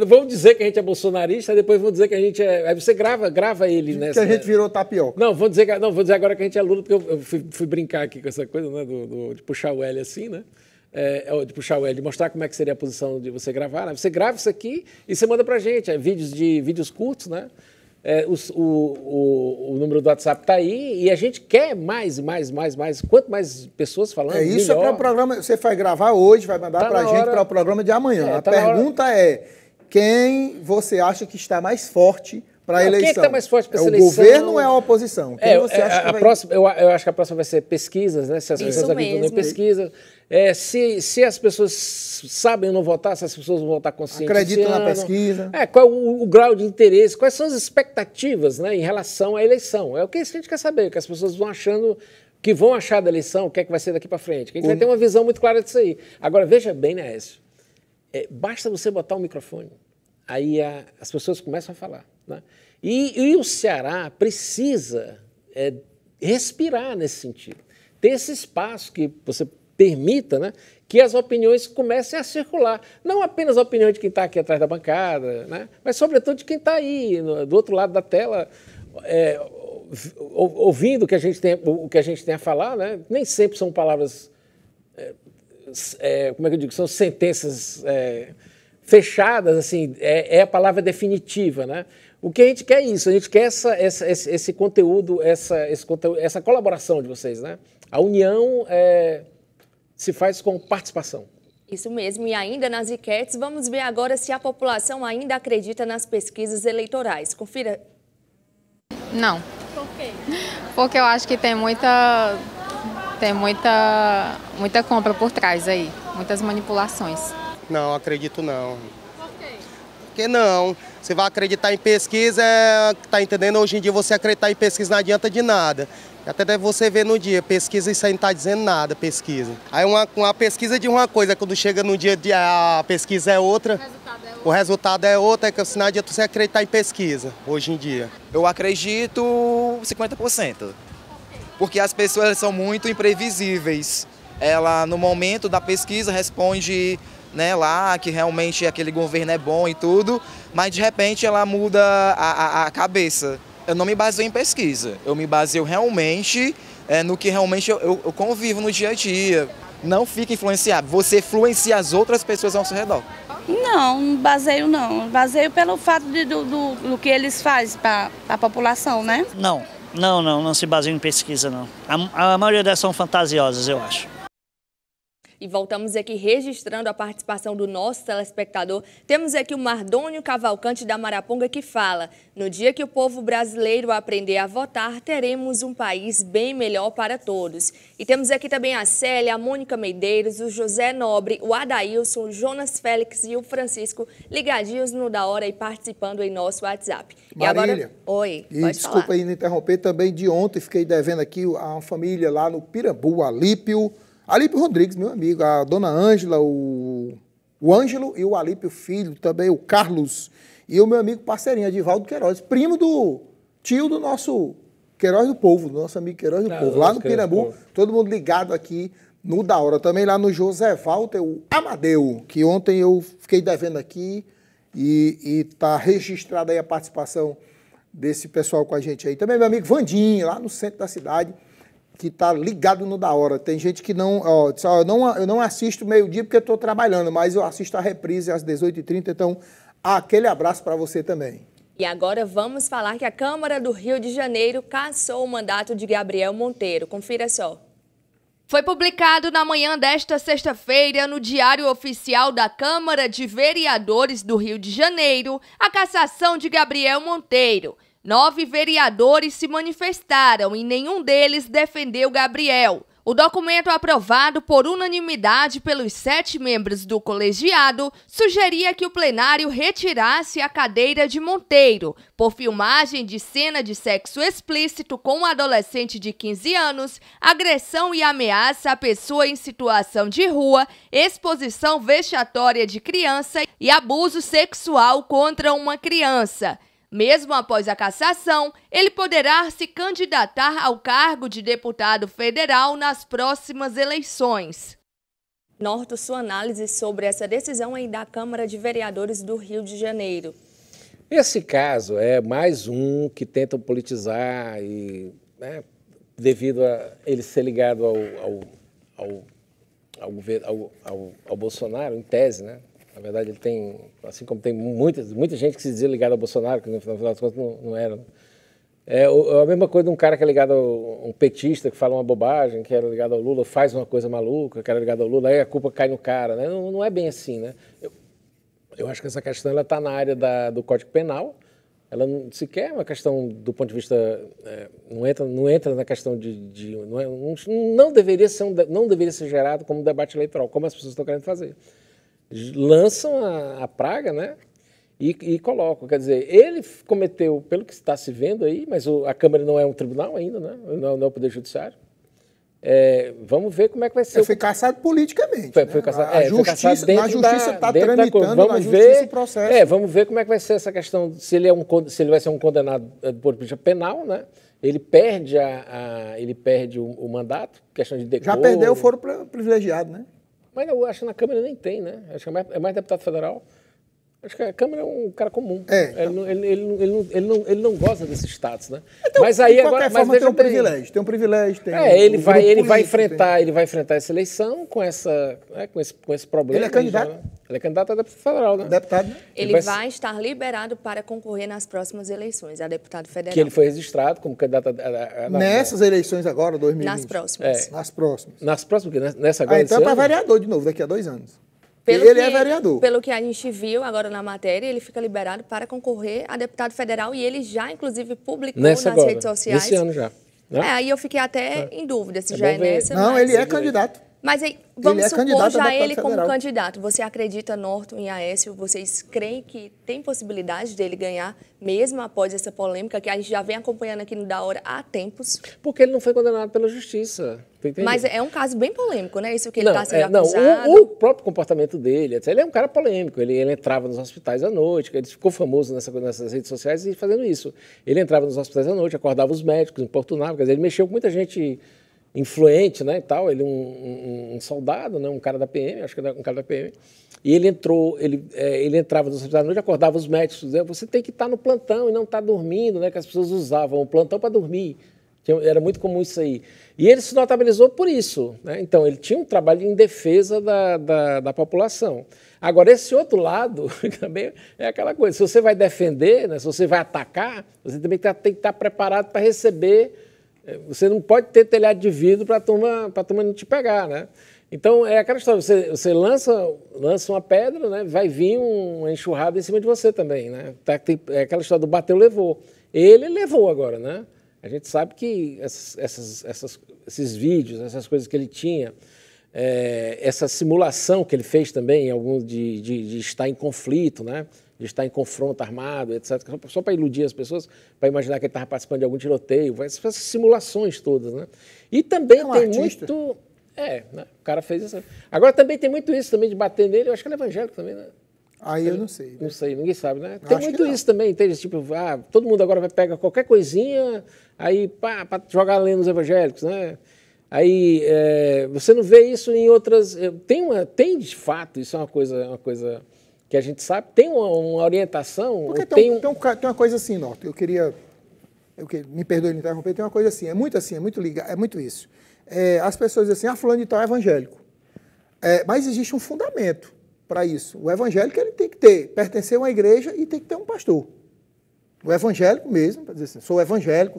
Vamos dizer que a gente é bolsonarista, depois vão dizer que a gente é... Aí você grava ele nessa... Que a gente virou tapioca. Não, vou dizer agora que a gente é Lula, porque eu fui brincar aqui com essa coisa, né, de puxar o L assim, né? De puxar o L, de mostrar como é que seria a posição de você gravar, né? Você grava isso aqui e você manda pra gente, vídeos curtos, né? O número do WhatsApp está aí e a gente quer mais. Quanto mais pessoas falando, isso melhor. É para o programa, você vai gravar hoje, vai mandar para a gente para o programa de amanhã. A pergunta é, quem você acha que está mais forte para a eleição? Quem é que está mais forte para essa eleição? O governo ou é a oposição? Quem você acha que vai... próxima, eu acho que a próxima vai ser pesquisas, né? Se as pessoas acreditam em pesquisa. Se as pessoas sabem não votar, se as pessoas vão votar consciente. Acreditam na pesquisa. Qual é o grau de interesse, quais são as expectativas, né, em relação à eleição? É o que a gente quer saber, o que as pessoas vão achando, que vão achar da eleição, o que é que vai ser daqui para frente. Que a gente vai ter uma visão muito clara disso aí. Agora, veja bem, né, Écio? Basta você botar o microfone, aí as pessoas começam a falar. Né? E o Ceará precisa respirar nesse sentido. Ter esse espaço que você permita, né, que as opiniões comecem a circular. Não apenas a opinião de quem está aqui atrás da bancada, né, mas sobretudo de quem está aí, do outro lado da tela, ouvindo o que a gente tem a falar. Né? Nem sempre são palavras, como é que eu digo, são sentenças fechadas, assim, é a palavra definitiva. Né? O que a gente quer é isso, a gente quer esse conteúdo, essa colaboração de vocês. Né? A união se faz com participação. Isso mesmo, e ainda nas enquetes, vamos ver agora se a população ainda acredita nas pesquisas eleitorais. Confira. Não. Por quê? Porque eu acho que tem muita compra por trás aí, muitas manipulações. Não, acredito não. Por quê? Porque não. Você vai acreditar em pesquisa, tá entendendo? Hoje em dia você acreditar em pesquisa não adianta de nada. Até deve você ver no dia, pesquisa isso aí não está dizendo nada, pesquisa. Aí uma pesquisa de uma coisa, quando chega no dia a pesquisa é outra, o resultado é outro, assim não adianta você acreditar em pesquisa, hoje em dia. Eu acredito 50%, porque as pessoas são muito imprevisíveis. Ela, no momento da pesquisa, responde, né, lá que realmente aquele governo é bom e tudo, mas de repente ela muda a cabeça. Eu não me baseio em pesquisa, eu me baseio realmente no que realmente eu convivo no dia a dia. Não fica influenciado, você influencia as outras pessoas ao seu redor. Não baseio não. Baseio pelo fato do que eles fazem para a população, né? Não se baseia em pesquisa, não. A maioria delas são fantasiosas, eu acho. E voltamos aqui registrando a participação do nosso telespectador. Temos aqui o Mardônio Cavalcante da Maraponga que fala: no dia que o povo brasileiro aprender a votar, teremos um país bem melhor para todos. E temos aqui também a Célia, a Mônica Medeiros, o José Nobre, o Adailson, o Jonas Félix e o Francisco ligadinhos no Da Hora e participando em nosso WhatsApp. Marília, e agora... Oi, e pode desculpa falar. aí me interromper, também de ontem fiquei devendo aqui a uma família lá no Pirambu, Alípio Rodrigues, meu amigo, a dona Ângela, o Ângelo e o Alípio Filho, também o Carlos e o meu amigo parceirinho, Edivaldo Queiroz, primo do tio do nosso Queiroz do Povo, do nosso amigo Queiroz do Povo, lá no Pirambu, todo mundo ligado aqui no Da Hora. Também lá no José Walter, o Amadeu, que ontem eu fiquei devendo aqui e está registrada aí a participação desse pessoal com a gente aí. Também meu amigo Vandinho, lá no centro da cidade, que está ligado no Da Hora. Tem gente que não... eu não assisto meio-dia porque eu estou trabalhando, mas eu assisto a reprise às 18h30, então aquele abraço para você também. E agora vamos falar que a Câmara do Rio de Janeiro cassou o mandato de Gabriel Monteiro. Confira só. Foi publicado na manhã desta sexta-feira no Diário Oficial da Câmara de Vereadores do Rio de Janeiro a cassação de Gabriel Monteiro. 9 vereadores se manifestaram e nenhum deles defendeu Gabriel. O documento aprovado por unanimidade pelos 7 membros do colegiado sugeria que o plenário retirasse a cadeira de Monteiro por filmagem de cena de sexo explícito com um adolescente de 15 anos, agressão e ameaça à pessoa em situação de rua, exposição vexatória de criança e abuso sexual contra uma criança. Mesmo após a cassação, ele poderá se candidatar ao cargo de deputado federal nas próximas eleições. Norto, sua análise sobre essa decisão aí da Câmara de Vereadores do Rio de Janeiro. Esse caso é mais um que tentam politizar e, né, devido a ele ser ligado ao Bolsonaro, em tese, né? Na verdade, ele tem, assim como tem muita gente que se dizia ligada ao Bolsonaro, que no final das contas não era. É a mesma coisa de um cara que é ligado a um petista, que fala uma bobagem, que era ligado ao Lula, faz uma coisa maluca, que era ligado ao Lula, aí a culpa cai no cara. Né? Não é bem assim, né? Eu acho que essa questão está na área do Código Penal, Ela sequer é uma questão do ponto de vista, não entra na questão não deveria ser gerado como um debate eleitoral, como as pessoas estão querendo fazer. Lançam a praga, né? E colocam. Quer dizer, ele cometeu, pelo que está se vendo aí, mas a Câmara não é um tribunal ainda, né? Não é o Poder Judiciário. Vamos ver como é que vai ser. Foi caçado politicamente. Foi caçado, a justiça está tramitando na justiça o processo. Vamos ver como é que vai ser essa questão, se ele vai ser um condenado por política penal, né? Ele perde o mandato, questão de decoro. Já perdeu o foro privilegiado, né? Mas eu acho que na Câmara nem tem, né? Acho que é mais deputado federal. Acho que a Câmara é um cara comum. Ele não gosta desse status, né? Então, mas aí de qualquer agora, forma, mas tem um privilégio. Tem um privilégio. Ele vai enfrentar essa eleição com esse problema. Ele é candidato? Né? Ele é candidato a deputado federal, né? Deputado, né? Ele vai estar liberado para concorrer nas próximas eleições, a deputado federal. Que ele foi registrado como candidato nessas eleições agora, 2020. Nas próximas. Nas próximas. Nas próximas, nessa agora. Então é para vereador de novo, daqui a 2 anos. É vereador. Pelo que a gente viu agora na matéria, ele fica liberado para concorrer a deputado federal e ele já, inclusive, publicou nas redes sociais. Nesse ano já. Né? Aí eu fiquei até em dúvida se já é nessa. Não, ele é candidato. Mas aí, vamos supor já ele como candidato. Você acredita, Norton e Aécio, vocês creem que tem possibilidade dele ganhar, mesmo após essa polêmica, que a gente já vem acompanhando aqui no Da Hora há tempos? Porque ele não foi condenado pela justiça. Mas é um caso bem polêmico, né? Isso que ele está sendo acusado. Não, o próprio comportamento dele, ele é um cara polêmico. Ele entrava nos hospitais à noite, ele ficou famoso nessas redes sociais e fazendo isso. Ele entrava nos hospitais à noite, acordava os médicos, importunava, quer dizer, ele mexeu com muita gente influente, né, e tal, ele um soldado, né, um cara da PM, acho que era um cara da PM, e ele entrava no hospital à noite, acordava os médicos, dizia, você tem que estar no plantão e não estar dormindo, né, que as pessoas usavam o plantão para dormir, era muito comum isso aí. E ele se notabilizou por isso, né, então ele tinha um trabalho em defesa da população. Agora, esse outro lado também é aquela coisa, se você vai defender, né, se você vai atacar, você também tem que estar preparado para receber. Você não pode ter telhado de vidro para a turma não te pegar, né? Então, é aquela história, você lança uma pedra, né? Vai vir uma enxurrada em cima de você também, né? É aquela história do bateu, levou. Ele levou agora, né? A gente sabe que esses vídeos, essas coisas que ele tinha, essa simulação que ele fez também, de estar em conflito, né? De estar em confronto armado, etc., só para iludir as pessoas, para imaginar que ele estava participando de algum tiroteio, essas simulações todas, né? E também tem artista. Muito... né? O cara fez isso. Agora também tem muito isso também de bater nele, eu acho que ele é evangélico também, né? Aí eu não sei. Não sei, ninguém sabe, né? Tem muito isso também, tem tipo, todo mundo agora vai pegar qualquer coisinha, aí para jogar além nos evangélicos, né? Aí você não vê isso em outras... Tem de fato, isso é uma coisa que a gente sabe, tem uma orientação... Porque tem uma coisa assim, Norton, me perdoe me interromper, tem uma coisa assim, é muito ligado, é muito isso. As pessoas dizem assim, fulano de tal é evangélico. Mas existe um fundamento para isso. O evangélico ele tem que pertencer a uma igreja e tem que ter um pastor. O evangélico mesmo, para dizer assim, sou evangélico,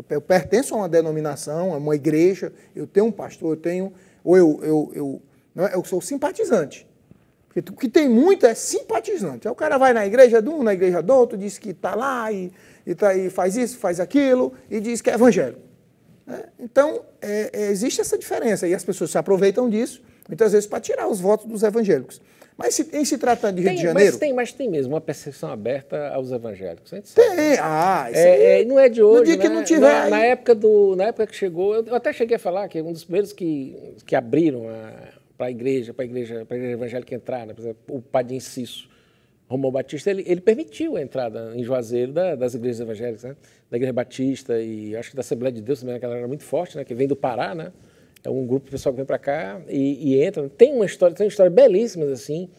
eu pertenço a uma denominação, a uma igreja, eu tenho um pastor, eu sou simpatizante. Porque o que tem muito é simpatizante. Aí o cara vai na igreja de um, na igreja do outro, diz que está lá e faz isso, faz aquilo, e diz que é evangélico. Então, existe essa diferença, e as pessoas se aproveitam disso, muitas vezes, para tirar os votos dos evangélicos. Mas em se tratando de Rio de Janeiro... Mas tem mesmo uma percepção aberta aos evangélicos. A gente sabe, tem. Né? Não é de hoje, no dia que não tiver... Na época que chegou, eu até cheguei a falar que um dos primeiros que abriram para a igreja evangélica entrar, né? Por exemplo, o padre Inciso Romão Batista, ele permitiu a entrada em Juazeiro das igrejas evangélicas, né? Da Igreja Batista e acho que da Assembleia de Deus também, aquela era muito forte, né? Que vem do Pará, né? É um grupo de pessoal que vem para cá e entra. Tem uma história belíssima, assim,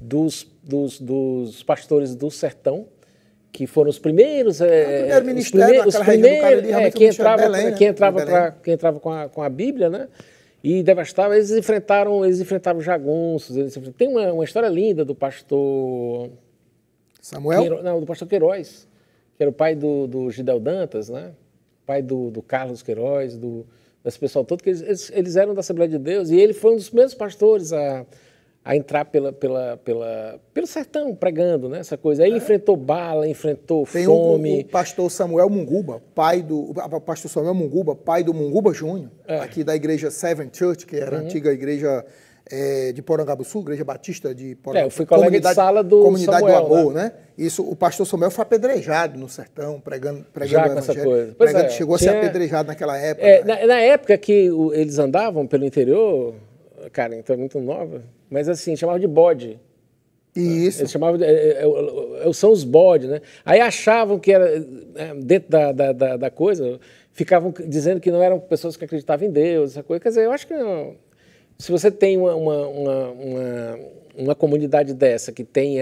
dos pastores do sertão, que foram os primeiros... o primeiro ministério, aquela região do Cariri, que entrava com a Bíblia, né? E devastava, eles enfrentaram jagunços. Tem uma história linda do pastor... Samuel? Do pastor Queiroz, que era o pai do Gidel Dantas, né? Pai do Carlos Queiroz, desse pessoal todo, que eles eram da Assembleia de Deus, e ele foi um dos primeiros pastores a a entrar pelo sertão, pregando, né, essa coisa. Aí ele enfrentou bala, enfrentou fome. O pastor Samuel Munguba, pai do Munguba Júnior, aqui da igreja Seven Church, que era a antiga igreja de Porangabuçu, igreja batista de Porangabuçu. Eu fui colega de sala do Comunidade Samuel, do Amor, né? Isso, o pastor Samuel foi apedrejado no sertão, pregando já com essa coisa. Chegou a ser apedrejado naquela época. Na época que eles andavam pelo interior, cara, então é muito nova, mas assim, chamavam de bode. Isso. Eles chamavam são os bodes, né? Aí achavam que era, dentro da coisa, ficavam dizendo que não eram pessoas que acreditavam em Deus, essa coisa. Quer dizer, eu acho que se você tem uma comunidade dessa, que tem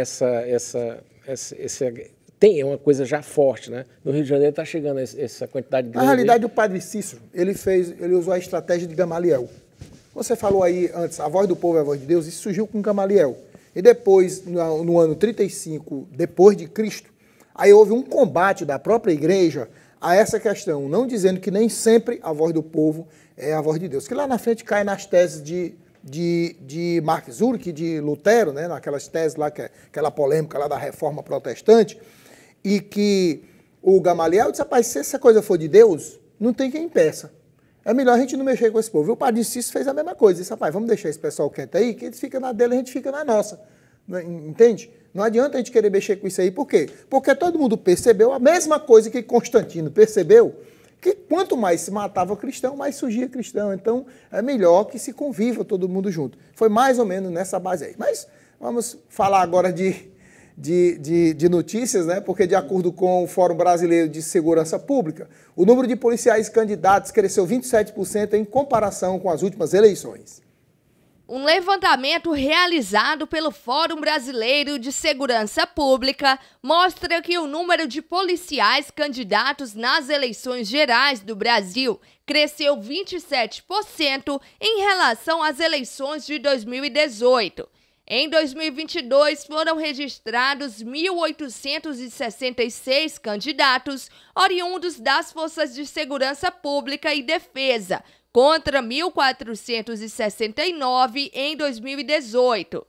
tem uma coisa já forte, né? No Rio de Janeiro está chegando essa quantidade de... Na realidade, o padre Cícero, ele usou a estratégia de Gamaliel. Você falou aí antes, a voz do povo é a voz de Deus, isso surgiu com Gamaliel. E depois, no ano 35 depois de Cristo, aí houve um combate da própria igreja a essa questão, não dizendo que nem sempre a voz do povo é a voz de Deus. Que lá na frente cai nas teses de Marx Zurich, de Lutero, né, naquelas teses lá, aquela polêmica lá da reforma protestante, e que o Gamaliel disse, rapaz, se essa coisa for de Deus, não tem quem impeça. É melhor a gente não mexer com esse povo. E o padre Cícero fez a mesma coisa. Disse, rapaz, vamos deixar esse pessoal quieto aí, que eles ficam na dele, a gente fica na nossa. Entende? Não adianta a gente querer mexer com isso aí. Por quê? Porque todo mundo percebeu a mesma coisa que Constantino percebeu, que quanto mais se matava cristão, mais surgia cristão. Então, é melhor que se conviva todo mundo junto. Foi mais ou menos nessa base aí. Mas vamos falar agora de notícias, né? Porque de acordo com o Fórum Brasileiro de Segurança Pública, o número de policiais candidatos cresceu 27% em comparação com as últimas eleições. Um levantamento realizado pelo Fórum Brasileiro de Segurança Pública mostra que o número de policiais candidatos nas eleições gerais do Brasil cresceu 27% em relação às eleições de 2018. Em 2022, foram registrados 1.866 candidatos oriundos das Forças de Segurança Pública e Defesa, contra 1.469 em 2018.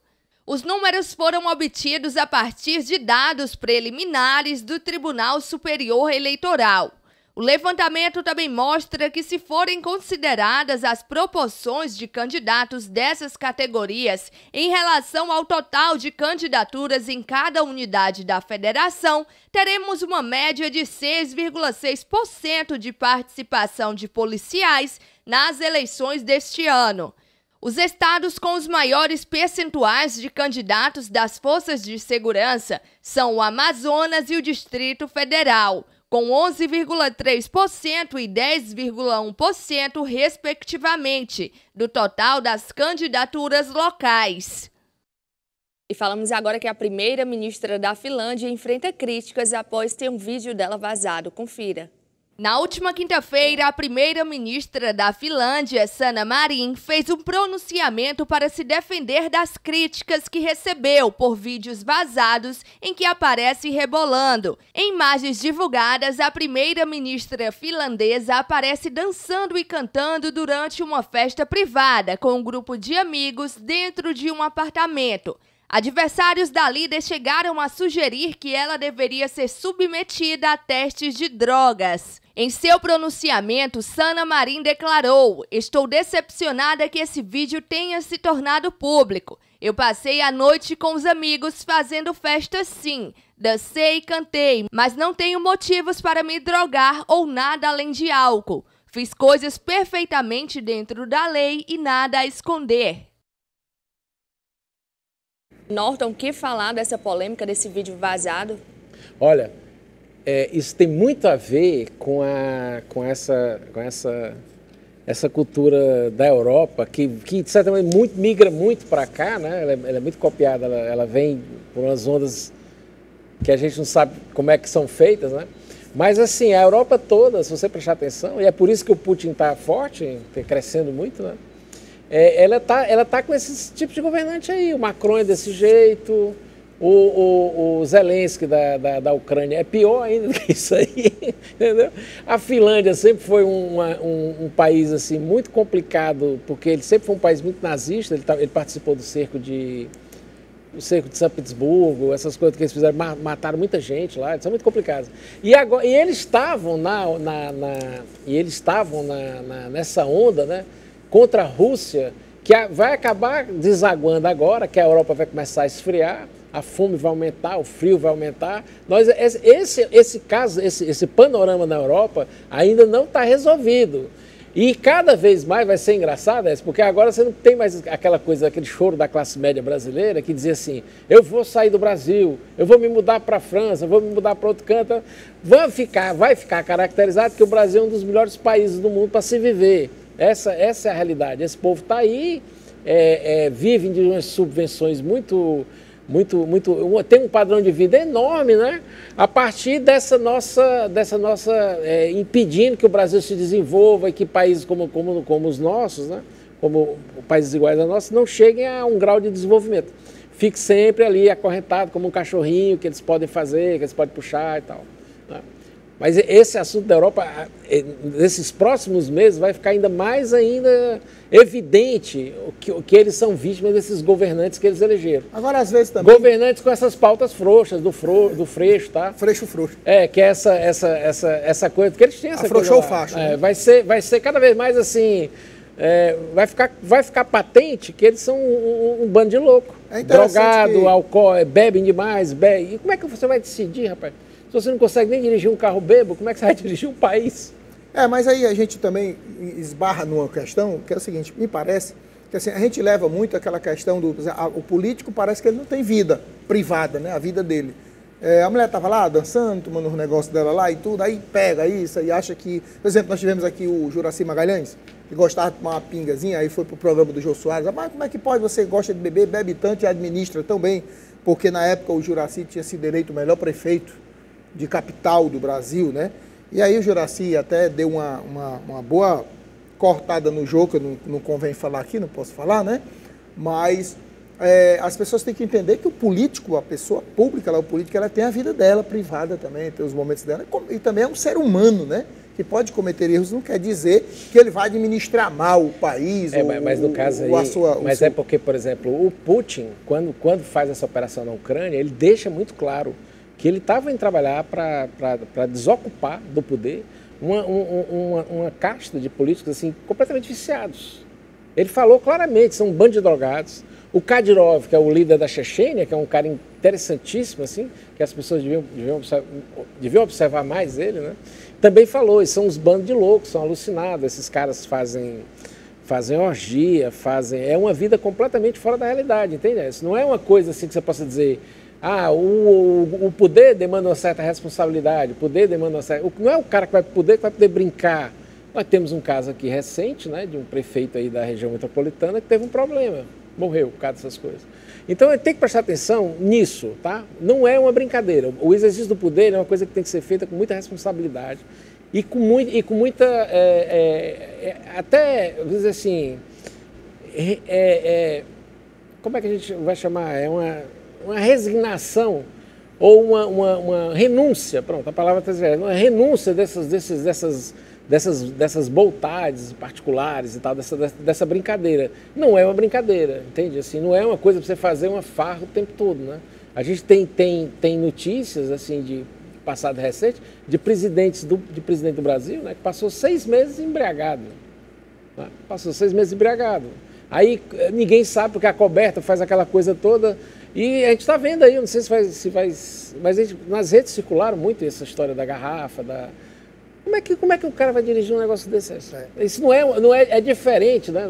Os números foram obtidos a partir de dados preliminares do Tribunal Superior Eleitoral. O levantamento também mostra que, se forem consideradas as proporções de candidatos dessas categorias em relação ao total de candidaturas em cada unidade da federação, teremos uma média de 6,6% de participação de policiais nas eleições deste ano. Os estados com os maiores percentuais de candidatos das forças de segurança são o Amazonas e o Distrito Federal, com 11,3% e 10,1%, respectivamente, do total das candidaturas locais. E falamos agora que a primeira-ministra da Finlândia enfrenta críticas após ter um vídeo dela vazado. Confira. Na última quinta-feira, a primeira-ministra da Finlândia, Sanna Marin, fez um pronunciamento para se defender das críticas que recebeu por vídeos vazados em que aparece rebolando. Em imagens divulgadas, a primeira-ministra finlandesa aparece dançando e cantando durante uma festa privada com um grupo de amigos dentro de um apartamento. Adversários da líder chegaram a sugerir que ela deveria ser submetida a testes de drogas. Em seu pronunciamento, Sanna Marin declarou: "Estou decepcionada que esse vídeo tenha se tornado público. Eu passei a noite com os amigos fazendo festa sim, dancei e cantei, mas não tenho motivos para me drogar ou nada além de álcool. Fiz coisas perfeitamente dentro da lei e nada a esconder." Norton, o que falar dessa polêmica, desse vídeo vazado? Olha, isso tem muito a ver com essa cultura da Europa, que de certa maneira migra muito para cá, né? Ela é muito copiada, ela vem por umas ondas que a gente não sabe como é que são feitas, né? Mas assim, a Europa toda, se você prestar atenção, e é por isso que o Putin está forte, está crescendo muito, né? Ela tá com esse tipo de governante aí. O Macron é desse jeito, O Zelensky da Ucrânia é pior ainda do que isso aí, entendeu? A Finlândia sempre foi um país assim, muito complicado, porque ele sempre foi um país muito nazista, ele participou do cerco de São Petersburgo, essas coisas que eles fizeram, mataram muita gente lá, são muito complicadas. E eles estavam nessa onda, né, contra a Rússia, que vai acabar desaguando agora, que a Europa vai começar a esfriar, a fome vai aumentar, o frio vai aumentar. Esse panorama na Europa ainda não está resolvido. E cada vez mais vai ser engraçado, porque agora você não tem mais aquela coisa, aquele choro da classe média brasileira que dizia assim, eu vou sair do Brasil, eu vou me mudar para a França, eu vou me mudar para outro canto. Vai ficar caracterizado que o Brasil é um dos melhores países do mundo para se viver. Essa é a realidade. Esse povo está aí, vive de umas subvenções tem um padrão de vida enorme, né? A partir dessa nossa impedindo que o Brasil se desenvolva e que países como os nossos, né? Como países iguais a nossos, não cheguem a um grau de desenvolvimento. Fique sempre ali acorrentado como um cachorrinho que eles podem fazer, que eles podem puxar e tal, né? Mas esse assunto da Europa, nesses próximos meses, vai ficar ainda mais evidente que eles são vítimas desses governantes que eles elegeram. Agora, às vezes também... Governantes com essas pautas frouxas, do freixo, tá? Frouxo. Que é essa coisa, porque eles têm essa coisa Afrouxou o facho. Né? Vai ser cada vez mais assim... vai ficar patente que eles são um bando de louco. Drogado, álcool, bebem demais, E como é que você vai decidir, rapaz? Se você não consegue nem dirigir um carro bêbado, como é que você vai dirigir um país? Mas aí a gente também esbarra numa questão que é o seguinte, me parece que assim, a gente leva muito aquela questão o político parece que ele não tem vida privada, né? A vida dele. A mulher estava lá dançando, tomando os negócios dela lá e tudo, aí pega isso e acha que... Por exemplo, nós tivemos aqui o Juracy Magalhães, que gostava de tomar uma pingazinha, aí foi pro programa do Jô Soares. Mas como é que pode? Você gosta de beber, bebe tanto e administra tão bem? Porque na época o Juracy tinha sido eleito o melhor prefeito de capital do Brasil, né? E aí o Juracy até deu uma boa cortada no jogo, que não convém falar aqui, não posso falar, né? Mas as pessoas têm que entender que o político, a pessoa pública, o político, ela tem a vida dela privada também, tem os momentos dela, e também é um ser humano, né? Que pode cometer erros, não quer dizer que ele vai administrar mal o país, mas no caso aí, é porque, por exemplo, o Putin, quando faz essa operação na Ucrânia, ele deixa muito claro que ele estava em trabalhar para desocupar do poder uma casta de políticos assim, completamente viciados. Ele falou claramente, são um bando de drogados. O Kadyrov, que é o líder da Chechênia, que é um cara interessantíssimo, assim, que as pessoas deviam observar mais ele, né? Também falou, eles são uns bandos de loucos, são alucinados, esses caras fazem orgia, é uma vida completamente fora da realidade, entende? Isso não é uma coisa assim que você possa dizer... o poder demanda uma certa responsabilidade, o poder demanda uma certa... Não é o cara que vai poder brincar. Nós temos um caso aqui recente, né, de um prefeito aí da região metropolitana que teve um problema, morreu por causa dessas coisas. Então, ele tem que prestar atenção nisso, tá? Não é uma brincadeira. O exercício do poder é uma coisa que tem que ser feita com muita responsabilidade e com muita... até, vamos dizer assim... como é que a gente vai chamar? Uma resignação ou uma renúncia, pronto, a palavra está dizendo, uma renúncia dessas vontades particulares e tal, dessa brincadeira. Não é uma brincadeira, entende? Assim, não é uma coisa para você fazer uma farra o tempo todo, né? A gente tem notícias, assim, de passado recente, de presidente do Brasil, né, que passou 6 meses embriagado. Né? Passou 6 meses embriagado. Aí ninguém sabe porque a coberta faz aquela coisa toda. E a gente está vendo aí, não sei se vai mas nas redes circularam muito essa história da garrafa, Como é que o cara vai dirigir um negócio desse? Isso não é diferente, né,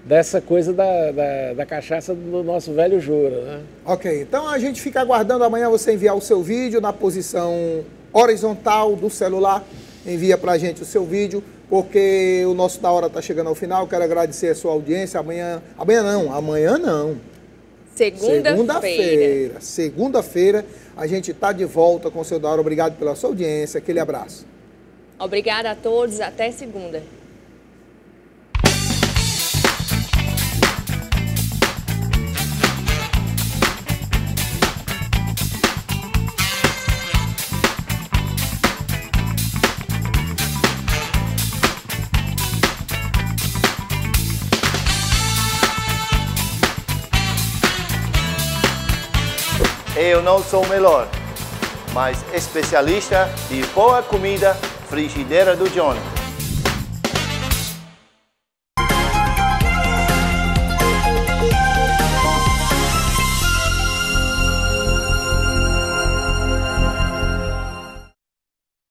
dessa coisa da cachaça do nosso velho Jura, né? Ok, então a gente fica aguardando amanhã você enviar o seu vídeo na posição horizontal do celular. Envia pra gente o seu vídeo, porque o nosso Da Hora tá chegando ao final. Quero agradecer a sua audiência. Amanhã não. Segunda-feira, a gente está de volta com o seu Da Hora. Obrigado pela sua audiência. Aquele abraço. Obrigada a todos. Até segunda. Eu não sou o melhor, mas especialista de boa comida, Frigideira do Johnny.